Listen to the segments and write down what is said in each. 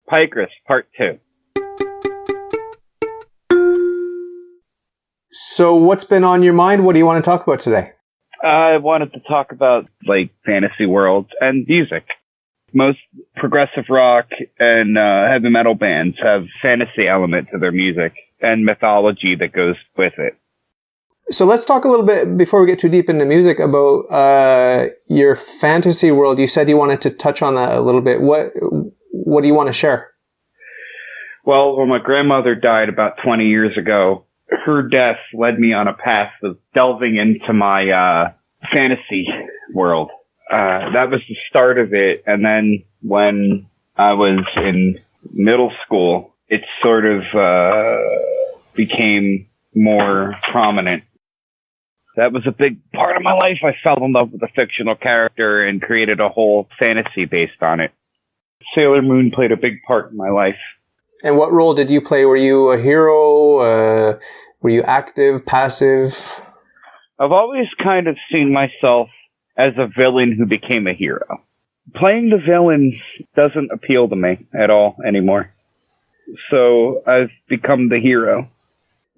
Pykris, Part 2. So what's been on your mind? What do you want to talk about today? I wanted to talk about, fantasy worlds and music. Most progressive rock and heavy metal bands have fantasy element to their music and mythology that goes with it. So let's talk a little bit, before we get too deep into music, about your fantasy world. You said you wanted to touch on that a little bit. What do you want to share? Well, when my grandmother died about 20 years ago, her death led me on a path of delving into my fantasy world. That was the start of it. And then when I was in middle school, it sort of became more prominent. That was a big part of my life. I fell in love with a fictional character and created a whole fantasy based on it. Sailor Moon played a big part in my life. And what role did you play? Were you a hero? Were you active, passive? I've always kind of seen myself as a villain who became a hero. Playing the villain doesn't appeal to me at all anymore. So I've become the hero.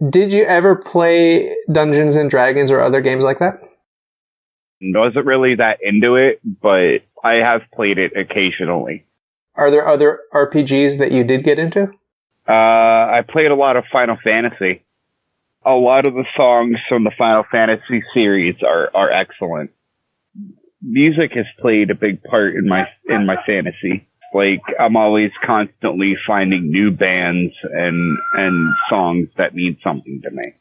Did you ever play Dungeons and Dragons or other games like that? I wasn't really that into it, but I have played it occasionally. Are there other RPGs that you did get into? I played a lot of Final Fantasy. A lot of the songs from the Final Fantasy series are excellent. Music has played a big part in my fantasy. I'm always constantly finding new bands and songs that mean something to me.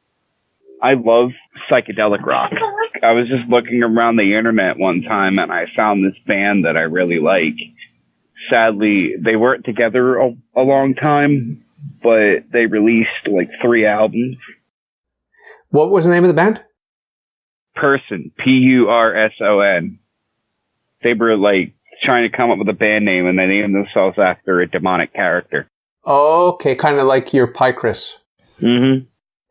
I love psychedelic rock. I was just looking around the internet one time and I found this band that I really like. Sadly, they weren't together a long time, but they released 3 albums. What was the name of the band? Person, P-U-R-S-O-N. They were trying to come up with a band name, and they named themselves after a demonic character. Okay, kind of like your Pykris. Mm-hmm.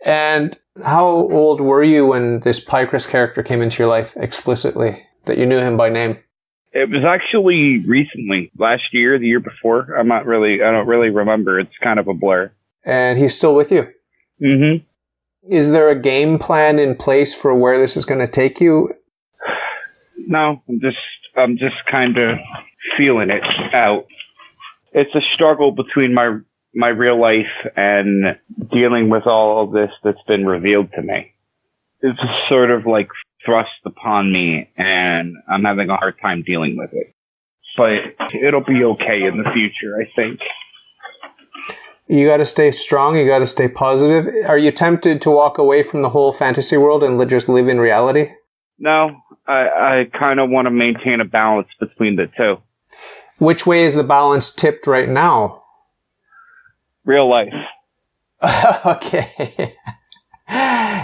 And how old were you when this Pykris character came into your life explicitly, that you knew him by name? It was actually recently, last year, the year before. I don't really remember. It's kind of a blur. And he's still with you? Mm-hmm. Is there a game plan in place for where this is going to take you? No, I'm just kind of feeling it out. It's a struggle between my real life and dealing with all of this that's been revealed to me. It's sort of thrust upon me, and I'm having a hard time dealing with it. But it'll be okay in the future, I think. You got to stay strong. You got to stay positive. Are you tempted to walk away from the whole fantasy world and just live in reality? No, I kind of want to maintain a balance between the two. Which way is the balance tipped right now? Real life. Okay.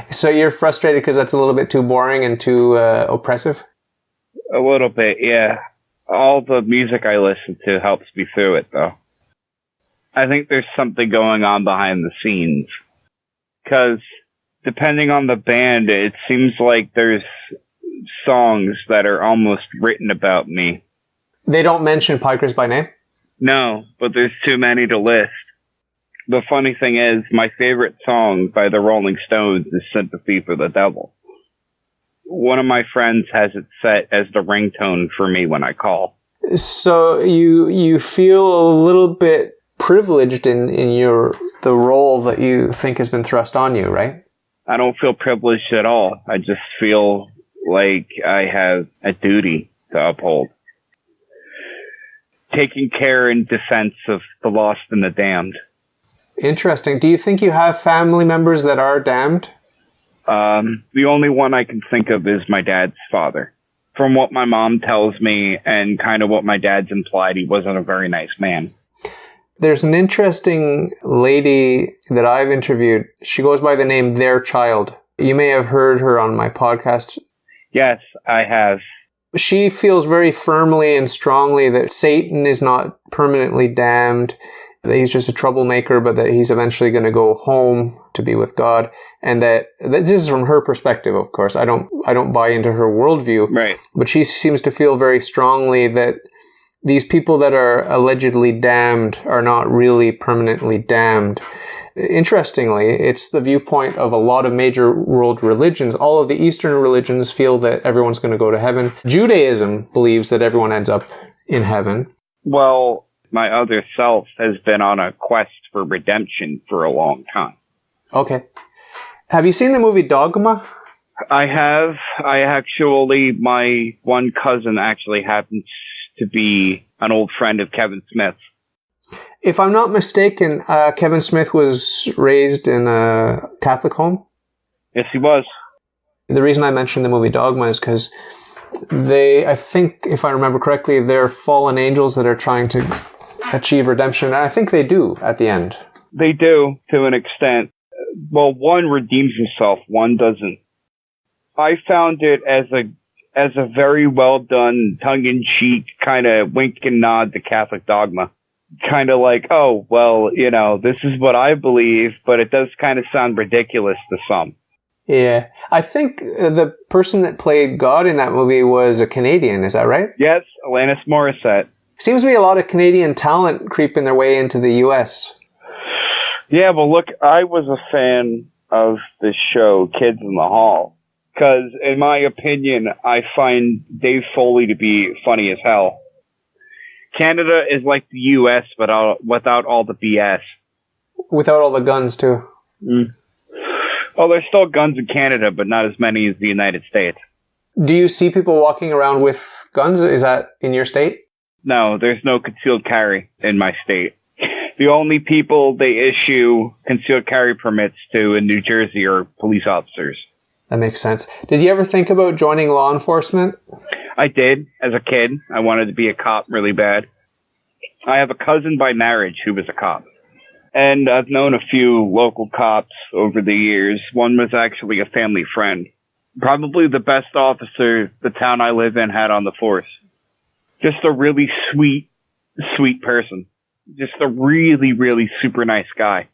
So you're frustrated because that's a little bit too boring and too oppressive? A little bit, yeah. All the music I listen to helps me through it, though. I think there's something going on behind the scenes. Because depending on the band, it seems like there's songs that are almost written about me. They don't mention Pykris by name? No, but there's too many to list. The funny thing is, my favorite song by the Rolling Stones is Sympathy for the Devil. One of my friends has it set as the ringtone for me when I call. So you feel a little bit privileged in the role that you think has been thrust on you, right? I don't feel privileged at all. I just feel like I have a duty to uphold. Taking care in defense of the lost and the damned. Interesting. Do you think you have family members that are damned? The only one I can think of is my dad's father. From what my mom tells me and kind of what my dad's implied, he wasn't a very nice man. There's an interesting lady that I've interviewed. She goes by the name Their Child. You may have heard her on my podcast. Yes, I have. She feels very firmly and strongly that Satan is not permanently damned, that he's just a troublemaker, but that he's eventually going to go home to be with God. And that this is from her perspective, of course. I don't buy into her worldview. Right. But she seems to feel very strongly that these people that are allegedly damned are not really permanently damned. Interestingly, it's the viewpoint of a lot of major world religions. All of the Eastern religions feel that everyone's going to go to heaven. Judaism believes that everyone ends up in heaven. Well, my other self has been on a quest for redemption for a long time. Okay. Have you seen the movie Dogma? I have. My one cousin actually happens to be an old friend of Kevin Smith's. If I'm not mistaken, Kevin Smith was raised in a Catholic home? Yes, he was. The reason I mentioned the movie Dogma is because I think, if I remember correctly, they're fallen angels that are trying to achieve redemption. And I think they do at the end. They do, to an extent. Well, one redeems himself, one doesn't. I found it as a very well done, tongue-in-cheek kind of wink and nod to Catholic dogma. Kind of like, oh, well, this is what I believe, but it does kind of sound ridiculous to some. Yeah. I think the person that played God in that movie was a Canadian, is that right? Yes, Alanis Morissette. Seems to be a lot of Canadian talent creeping their way into the U.S. Yeah, well, look, I was a fan of the show Kids in the Hall, because, in my opinion, I find Dave Foley to be funny as hell. Canada is like the U.S., but without all the BS. Without all the guns, too. Mm. Well, there's still guns in Canada, but not as many as the United States. Do you see people walking around with guns? Is that in your state? No, there's no concealed carry in my state. The only people they issue concealed carry permits to in New Jersey are police officers. That makes sense. Did you ever think about joining law enforcement? I did, as a kid. I wanted to be a cop really bad. I have a cousin by marriage who was a cop. And I've known a few local cops over the years. One was actually a family friend. Probably the best officer the town I live in had on the force. Just a really sweet person. Just a really, really super nice guy.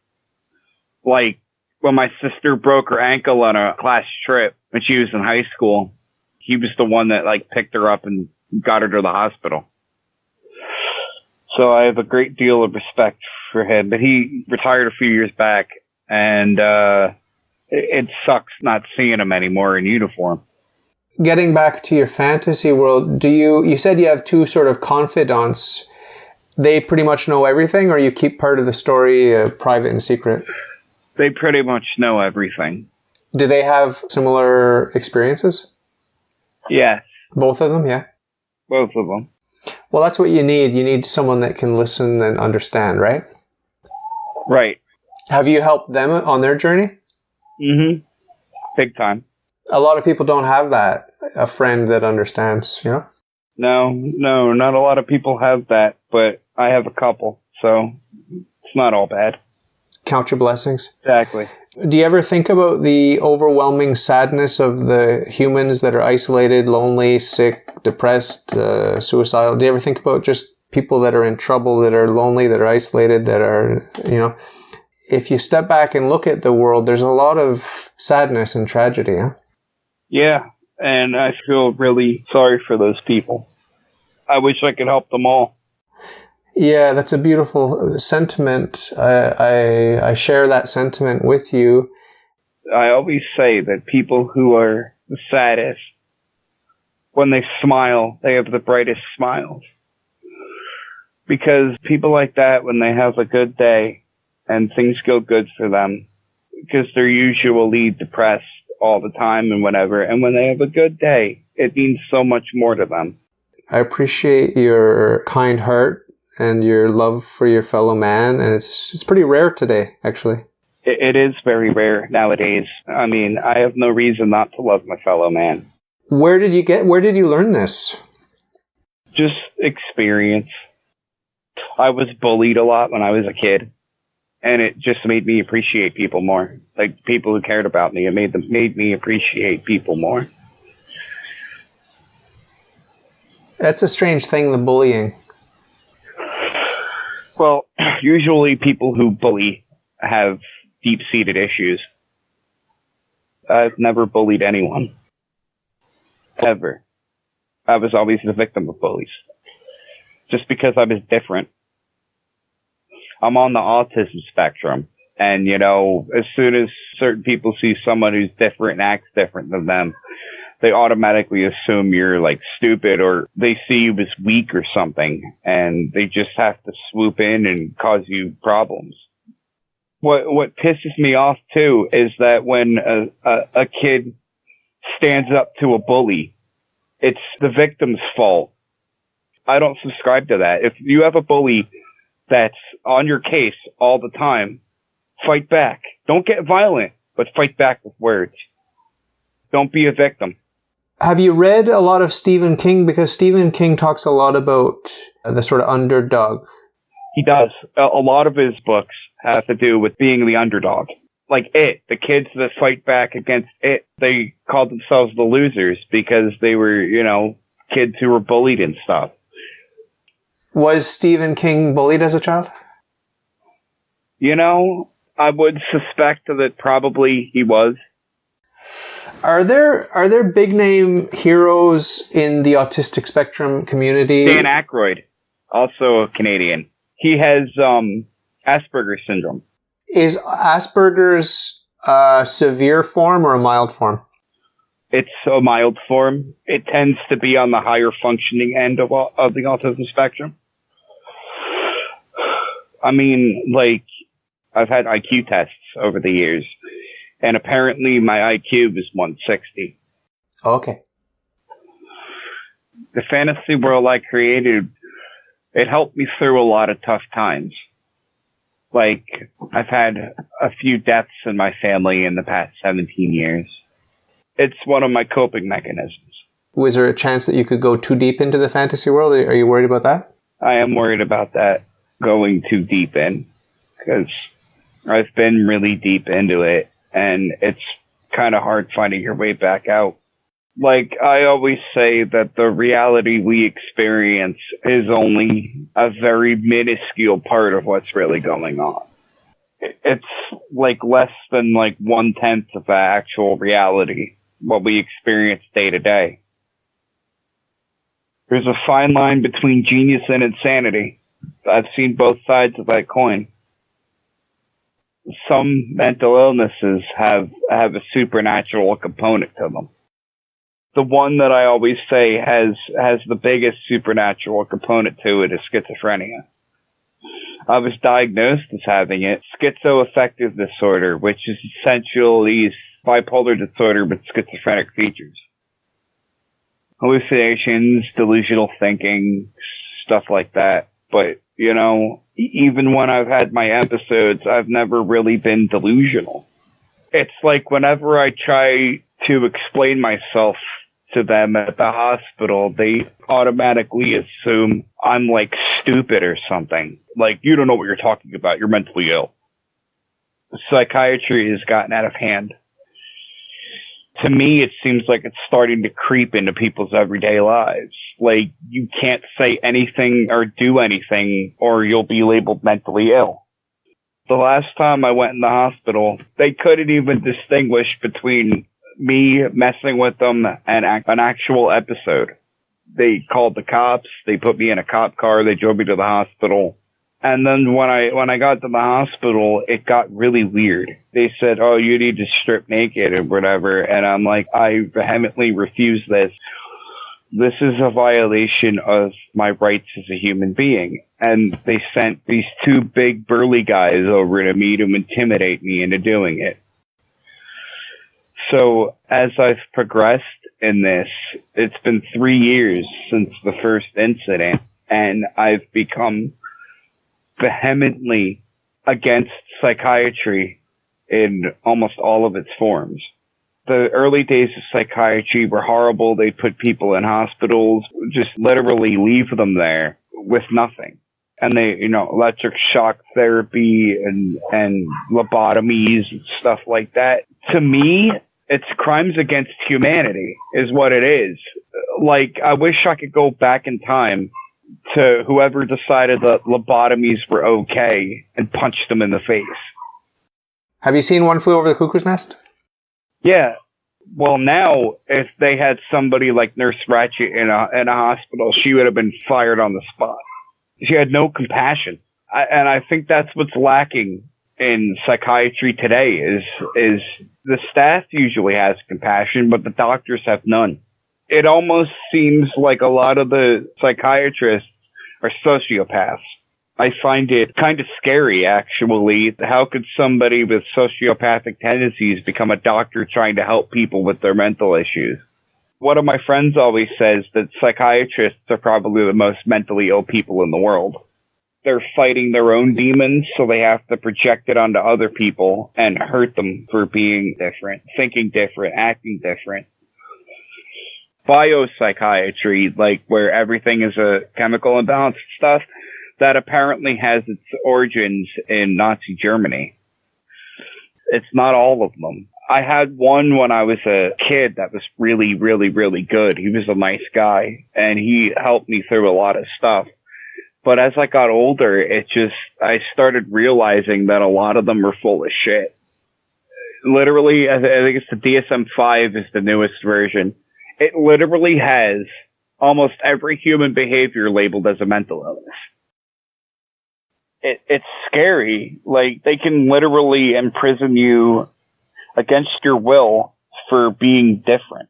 Like, when my sister broke her ankle on a class trip when she was in high school, he was the one that, picked her up and got her to the hospital. So I have a great deal of respect for him. But he retired a few years back, and it sucks not seeing him anymore in uniform. Getting back to your fantasy world, you said you have two sort of confidants. They pretty much know everything, or you keep part of the story private and secret? They pretty much know everything. Do they have similar experiences? Yes. Both of them, yeah? Both of them. Well, that's what you need. You need someone that can listen and understand, right? Right. Have you helped them on their journey? Mm-hmm. Big time. A lot of people don't have that, a friend that understands, No, not a lot of people have that, but I have a couple, so it's not all bad. Count your blessings. Exactly. Do you ever think about the overwhelming sadness of the humans that are isolated, lonely, sick, depressed, suicidal? Do you ever think about just people that are in trouble, that are lonely, that are isolated, that are, if you step back and look at the world, there's a lot of sadness and tragedy, huh? Yeah, and I feel really sorry for those people. I wish I could help them all. Yeah, that's a beautiful sentiment. I share that sentiment with you. I always say that people who are the saddest, when they smile, they have the brightest smiles. Because people like that, when they have a good day and things go good for them, because they're usually depressed all the time and whatever, and when they have a good day, it means so much more to them. I appreciate your kind heart and your love for your fellow man, and it's pretty rare today, actually. It is very rare nowadays. I mean, I have no reason not to love my fellow man. Where did you learn this? Just experience. I was bullied a lot when I was a kid, and it just made me appreciate people more. Like, people who cared about me, it made me appreciate people more. That's a strange thing, the bullying. Well, usually people who bully have deep-seated issues. I've never bullied anyone. Ever. I was always the victim of bullies. just because I was different. I'm on the autism spectrum. And, you know, as soon as certain people see someone who's different and acts different than them, they automatically assume you're like stupid, or they see you as weak or something, and they just have to swoop in and cause you problems. What pisses me off too is that when a kid stands up to a bully, it's the victim's fault. I don't subscribe to that. If you have a bully that's on your case all the time, fight back. Don't get violent, but fight back with words. Don't be a victim. Have you read a lot of Stephen King? Because Stephen King talks a lot about the sort of underdog. He does. A lot of his books have to do with being the underdog. Like It, the kids that fight back against It, they called themselves the losers because they were, you know, kids who were bullied and stuff. Was Stephen King bullied as a child? You know, I would suspect that probably he was. Are there big name heroes in the autistic spectrum community? Dan Aykroyd, also a Canadian. He has Asperger's syndrome. Is Asperger's a severe form or a mild form? It's a mild form. It tends to be on the higher functioning end of the autism spectrum. I mean, like, I've had IQ tests over the years, and apparently my IQ is 160. Okay. The fantasy world I created, it helped me through a lot of tough times. Like, I've had a few deaths in my family in the past 17 years. It's one of my coping mechanisms. Was there a chance that you could go too deep into the fantasy world? Are you worried about that? I am worried about that, going too deep in, because I've been really deep into it, and it's kind of hard finding your way back out. Like, I always say that the reality we experience is only a very minuscule part of what's really going on. It's like less than like 1/10 of the actual reality, what we experience day to day. There's a fine line between genius and insanity. I've seen both sides of that coin. Some mental illnesses have a supernatural component to them. The one that I always say has the biggest supernatural component to it is schizophrenia. I was diagnosed as having it. Schizoaffective disorder, which is essentially bipolar disorder with schizophrenic features. Hallucinations, delusional thinking, stuff like that. But, you know, even when I've had my episodes, I've never really been delusional. It's like whenever I try to explain myself to them at the hospital, they automatically assume I'm like stupid or something. Like, you don't know what you're talking about. You're mentally ill. Psychiatry has gotten out of hand. To me, it seems like it's starting to creep into people's everyday lives. Like, you can't say anything or do anything or you'll be labeled mentally ill. The last time I went in the hospital, they couldn't even distinguish between me messing with them and an actual episode. They called the cops. They put me in a cop car. They drove me to the hospital. And then when I got to the hospital, it got really weird. They said, "Oh, you need to strip naked or whatever." And I'm like, I vehemently refuse this. This is a violation of my rights as a human being. And they sent these two big burly guys over to me to intimidate me into doing it. So as I've progressed in this, it's been 3 years since the first incident, and I've become vehemently against psychiatry in almost all of its forms. The early days of psychiatry were horrible. They'd put people in hospitals, just literally leave them there with nothing. And they, you know, electric shock therapy and lobotomies and stuff like that. To me, it's crimes against humanity is what it is. Like, I wish I could go back in time to whoever decided that lobotomies were okay and punch them in the face. Have you seen One Flew Over the Cuckoo's Nest? Yeah. Well, now, if they had somebody like Nurse Ratched in a hospital, she would have been fired on the spot. She had no compassion. And I think that's what's lacking in psychiatry today is the staff usually has compassion, but the doctors have none. It almost seems like a lot of the psychiatrists are sociopaths. I find it kind of scary, actually. How could somebody with sociopathic tendencies become a doctor trying to help people with their mental issues? One of my friends always says that psychiatrists are probably the most mentally ill people in the world. They're fighting their own demons, so they have to project it onto other people and hurt them for being different, thinking different, acting different. Biopsychiatry, like where everything is a chemical imbalance stuff, that apparently has its origins in Nazi Germany. It's not all of them. I had one when I was a kid that was really, really, really good. He was a nice guy, and he helped me through a lot of stuff. But as I got older, I started realizing that a lot of them are full of shit. Literally, I think it's the DSM-5 is the newest version. It literally has almost every human behavior labeled as a mental illness. It's scary. Like, they can literally imprison you against your will for being different.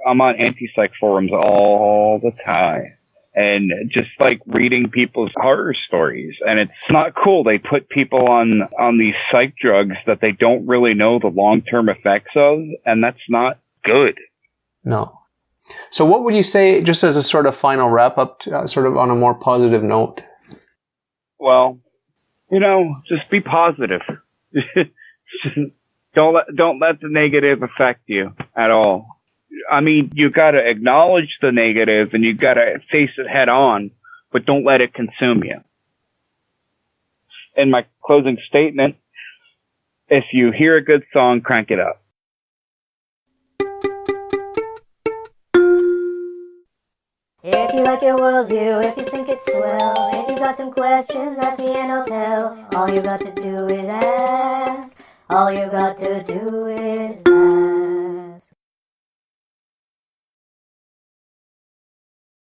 I'm on anti-psych forums all the time. And just like reading people's horror stories. And it's not cool. They put people on these psych drugs that they don't really know the long-term effects of. And that's not good. No. So what would you say, just as a sort of final wrap-up, sort of on a more positive note? Well, just be positive. Don't let the negative affect you at all. I mean, you got to acknowledge the negative and you got to face it head on, but don't let it consume you. In my closing statement, if you hear a good song, crank it up. If you like your worldview, if you think it's swell, if you got some questions, ask me and I'll tell. All you got to do is ask. All you got to do is ask.